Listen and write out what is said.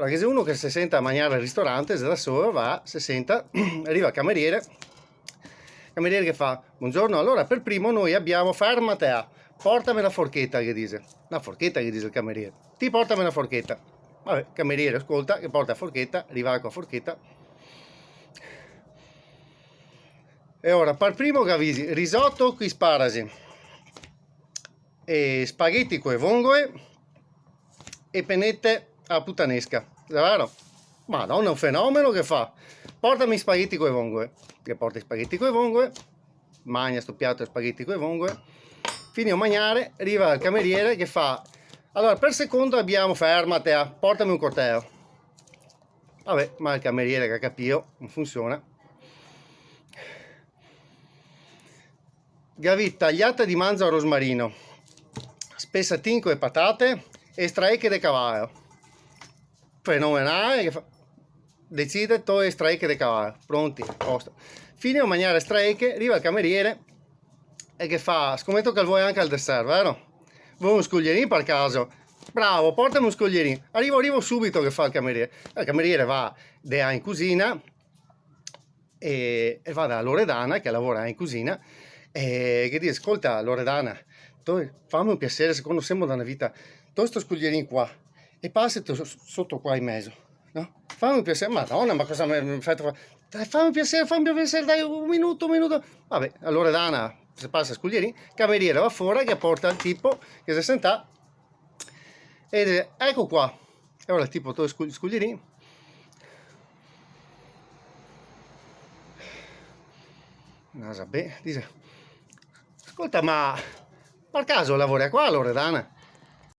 Allora, che se uno che si senta a mangiare al ristorante, se da solo va, si senta, arriva il cameriere che fa: buongiorno, allora per primo noi abbiamo, fermate a, portami la forchetta, che dice. Una forchetta, che dice il cameriere. Ti portami una forchetta. Vabbè, il cameriere ascolta, che porta la forchetta, arriva con la forchetta. E ora, per primo che avvisi, risotto qui sparasi, e spaghetti con vongole, e pennette a puttanesca, davvero? Madonna, è un fenomeno che fa. Portami spaghetti con vongole, che porta i spaghetti con vongole, magna sto piatto di spaghetti con vongole, fini a mangiare, arriva il cameriere che fa: allora per secondo abbiamo, fermate a, portami un corteo. Vabbè, ma il cameriere che ha capito, non funziona. Gavì tagliata di manzo a rosmarino, spessatin con le patate e straiche di cavallo. Fenomenale, che fa... decide tu e straiche di cavallo, pronti, posto. Fine a mangiare straiche, arriva il cameriere e che fa: scommetto che vuoi anche al dessert, vero? Vuoi un scoglierino per caso? Bravo, portami un scoglierino. Arrivo subito, che fa il cameriere. Il cameriere va in cucina e va da Loredana, che lavora in cucina, e che dice: ascolta Loredana, fammi un piacere, secondo siamo da una vita, tu sto scoglierino qua e passati sotto qua in mezzo, no? Fammi un piacere. Madonna, ma cosa mi fai? Dai, fammi un piacere, dai, un minuto. Vabbè, a Loredana si passa scoglierino, cameriere va fuori che porta il tipo che si senta e dice: ecco qua. E ora il tipo tu scoglierino. Dice: ascolta, ma per caso lavori qua, Loredana?